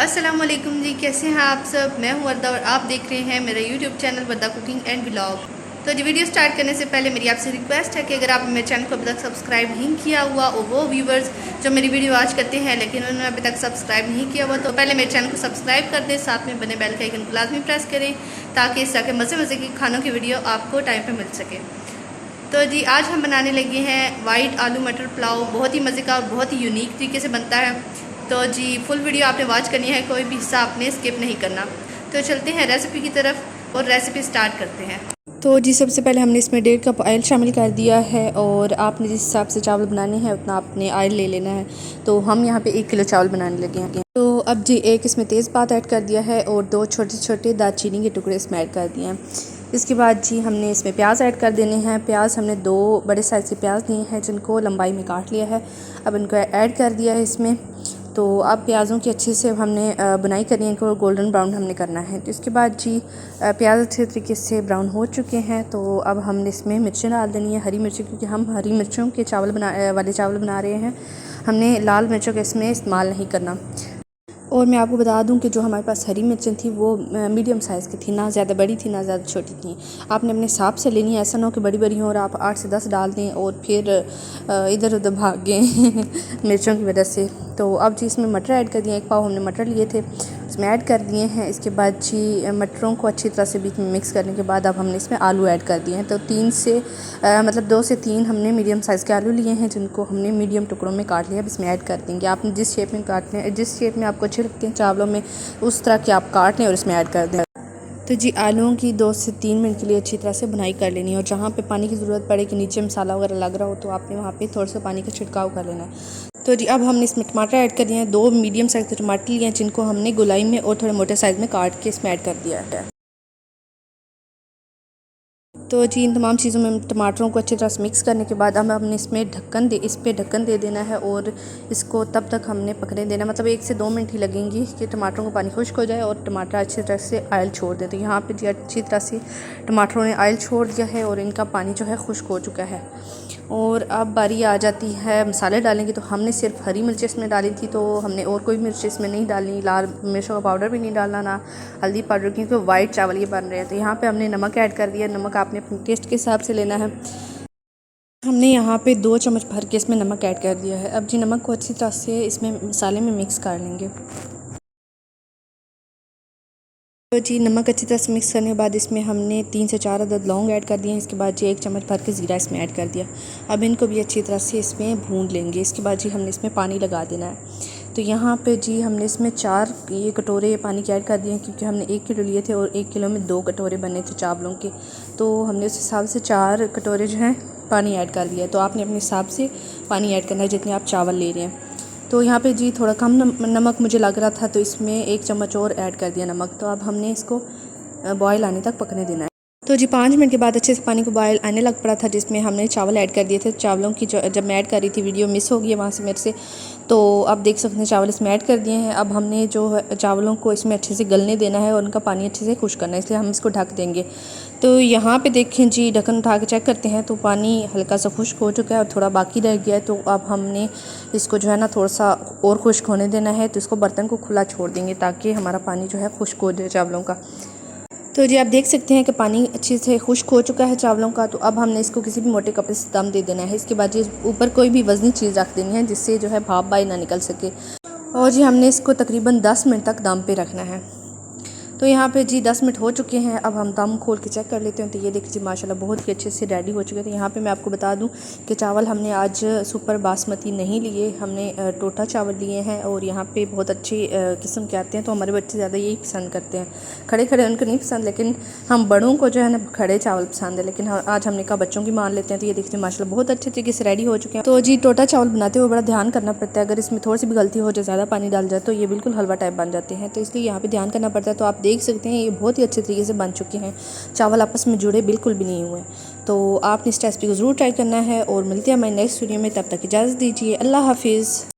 अस्सलाम वालेकुम जी, कैसे हैं आप सब। मैं हूं वर्दा और आप देख रहे हैं मेरा YouTube channel Warda cooking and vlog. तो जी वीडियो स्टार्ट करने से पहले मेरी आपसे रिक्वेस्ट है कि अगर आप मेरे चैनल को अभी तक सब्सक्राइब नहीं किया हुआ और वो व्यूवर्स जो मेरी वीडियो वॉच करते हैं लेकिन उन्होंने अभी तक सब्सक्राइब नहीं किया हुआ तो पहले मेरे चैनल को सब्सक्राइब कर दें, साथ में बने बेल के आइकन को लाजमी प्रेस करें ताकि इस तरह के मज़े मज़े की खानों की वीडियो आपको टाइम पर मिल सके। तो जी आज हम बनाने लगे हैं वाइट आलू मटर पुलाव। बहुत ही मज़े का और बहुत ही यूनिक तरीके से बनता है। तो जी फुल वीडियो आपने वॉच करनी है, कोई भी हिस्सा आपने स्किप नहीं करना। तो चलते हैं रेसिपी की तरफ और रेसिपी स्टार्ट करते हैं। तो जी सबसे पहले हमने इसमें 1.5 कप ऑयल शामिल कर दिया है और आपने जिस हिसाब से चावल बनाने हैं उतना आपने ऑयल ले लेना है। तो हम यहाँ पे 1 किलो चावल बनाने लगे हैं। तो अब जी एक इसमें तेज़पात ऐड कर दिया है और 2 छोटे छोटे दालचीनी के टुकड़े इसमें ऐड कर दिए हैं। इसके बाद जी हमने इसमें प्याज ऐड कर देने हैं। प्याज हमने 2 बड़े साइज़ के प्याज लिए हैं जिनको लंबाई में काट लिया है। अब इनको ऐड कर दिया है इसमें। तो अब प्याज़ों की अच्छे से हमने बुनाई करनी है, इनको गोल्डन ब्राउन हमने करना है। तो इसके बाद जी प्याज अच्छे तरीके से ब्राउन हो चुके हैं। तो अब हमने इसमें मिर्चें डाल देनी है, हरी मिर्ची, क्योंकि हम हरी मिर्चों के चावल बना रहे हैं। हमने लाल मिर्चों का इसमें इस्तेमाल नहीं करना। और मैं आपको बता दूं कि जो हमारे पास हरी मिर्चें थी वो मीडियम साइज़ की थी, ना ज़्यादा बड़ी थी ना ज़्यादा छोटी थी। आपने अपने हिसाब से लेनी है, ऐसा ना हो कि बड़ी बड़ी हों और आप 8 से 10 डाल दें और फिर इधर उधर भाग गए मिर्चों की वजह से। तो अब जी इसमें मटर ऐड कर दिए, 1 पाव हमने मटर लिए थे उसमें ऐड कर दिए हैं। इसके बाद जी मटरों को अच्छी तरह से बीच में मिक्स करने के बाद अब हमने इसमें आलू ऐड कर दिए हैं। तो 2 से 3 हमने मीडियम साइज़ के आलू लिए हैं जिनको हमने मीडियम टुकड़ों में काट लिया। अब इसमें ऐड कर देंगे, आपने जिस शेप में काटने हैं, जिस शेप में आपको अच्छे लगते हैं चावलों में, उस तरह के आप काट लें और इसमें ऐड कर दें। तो जी आलूओं की 2 से 3 मिनट के लिए अच्छी तरह से भुनाई कर लेनी है और जहाँ पे पानी की ज़रूरत पड़े कि नीचे मसाला वगैरह लग रहा हो तो आपने वहाँ पे थोड़ा सा पानी का छिड़काव कर लेना है। तो जी अब हमने इसमें टमाटर ऐड कर दिए हैं। 2 मीडियम साइज़ के टमाटर लिए हैं जिनको हमने गोलाई में और थोड़े मोटे साइज़ में काट के इसमें ऐड कर दिया है। तो जी इन तमाम चीज़ों में टमाटरों को अच्छी तरह से मिक्स करने के बाद अब हमने इसमें इस पर ढक्कन दे देना है और इसको तब तक हमने पकने देना, मतलब 1 से 2 मिनट ही लगेंगी कि टमाटरों को पानी खुश्क हो जाए और टमाटर अच्छी तरह से ऑयल छोड़ दे। तो यहाँ पे जी अच्छी तरह से टमाटरों ने ऑयल छोड़ दिया है और इनका पानी जो है खुश्क हो चुका है। और अब बारी आ जाती है मसाले डालने की। तो हमने सिर्फ हरी मिर्च इसमें डाली थी, तो हमने और कोई मिर्च इसमें नहीं डालनी, लाल मिर्चों का पाउडर भी नहीं डालना, ना हल्दी पाउडर, क्योंकि वाइट चावल ये बन रहे हैं। तो यहाँ पे हमने नमक ऐड कर दिया। नमक आपने अपने टेस्ट के हिसाब से लेना है। हमने यहाँ पे 2 चम्मच भर के इसमें नमक ऐड कर दिया है। अब जी नमक को अच्छी तरह से इसमें मसाले में मिक्स कर लेंगे। तो जी नमक अच्छी तरह से मिक्स करने के बाद इसमें हमने 3 से 4 अदद लौंग ऐड कर दिए हैं। इसके बाद जी 1 चम्मच भर के ज़ीरा इसमें ऐड कर दिया। अब इनको भी अच्छी तरह से इसमें भून लेंगे। इसके बाद जी हमने इसमें पानी लगा देना है। तो यहाँ पे जी हमने इसमें 4 ये कटोरे पानी के ऐड कर दिए हैं, क्योंकि हमने 1 किलो लिए थे और 1 किलो में 2 कटोरे बने थे चावलों के। तो हमने उस हिसाब से 4 कटोरे जो हैं पानी ऐड कर दिया है। तो आपने अपने हिसाब से पानी ऐड करना है जितने आप चावल ले रहे हैं। तो यहाँ पे जी थोड़ा कम नमक मुझे लग रहा था तो इसमें 1 चम्मच और ऐड कर दिया नमक। तो अब हमने इसको बॉयल आने तक पकने देना है। तो जी 5 मिनट के बाद अच्छे से पानी को बॉयल आने लग पड़ा था, जिसमें हमने चावल ऐड कर दिए थे। चावलों की जब मैं ऐड कर रही थी वीडियो मिस हो गई है वहाँ से मेरे से, तो अब देख सकते हैं चावल इसमें ऐड कर दिए हैं। अब हमने जो चावलों को इसमें अच्छे से गलने देना है और उनका पानी अच्छे से खुश्क करना है, इसलिए हम इसको ढक देंगे। तो यहाँ पे देखें जी ढक्कन उठा के चेक करते हैं तो पानी हल्का सा खुश्क हो चुका है और थोड़ा बाकी रह गया है। तो अब हमने इसको जो है ना थोड़ा सा और खुश्क होने देना है। तो इसको बर्तन को खुला छोड़ देंगे ताकि हमारा पानी जो है खुश्क हो जाए चावलों का। तो जी आप देख सकते हैं कि पानी अच्छे से खुश्क हो चुका है चावलों का। तो अब हमने इसको किसी भी मोटे कपड़े से दम दे देना है। इसके बाद जी ऊपर कोई भी वज़नी चीज़ रख देनी है जिससे जो है भाप बाहर ना निकल सके। और जी हमने इसको तकरीबन 10 मिनट तक दम पे रखना है। तो यहाँ पे जी 10 मिनट हो चुके हैं। अब हम दम खोल के चेक कर लेते हैं। तो ये देखिए जी माशाल्लाह बहुत ही अच्छे से रेडी हो चुके थे। यहाँ पे मैं आपको बता दूँ कि चावल हमने आज सुपर बासमती नहीं लिए, हमने टोटा चावल लिए हैं और यहाँ पे बहुत अच्छी किस्म के आते हैं। तो हमारे बच्चे ज़्यादा यही पसंद करते हैं, खड़े खड़े उनको नहीं पसंद, लेकिन हम बड़ों को जो है ना खड़े चावल पसंद है। लेकिन आज हमने कहा बच्चों की मान लेते हैं। तो ये देखिए माशाल्लाह बहुत अच्छे तरीके से रेडी हो चुके हैं। तो जी टोटा चावल बनाते हुए बड़ा ध्यान करना पड़ता है, अगर इसमें थोड़ी सी भी गलती हो जाए, ज़्यादा पानी डाल जाए तो ये बिल्कुल हलवा टाइप बन जाते हैं। तो इसलिए यहाँ पर ध्यान करना पड़ता है। तो आप देख सकते हैं ये बहुत ही अच्छे तरीके से बन चुके हैं, चावल आपस में जुड़े बिल्कुल भी नहीं हुए। तो आपने इस रेसिपी को ज़रूर ट्राई करना है और मिलते हैं हमारे नेक्स्ट वीडियो में। तब तक इजाज़त दीजिए, अल्लाह हाफिज़।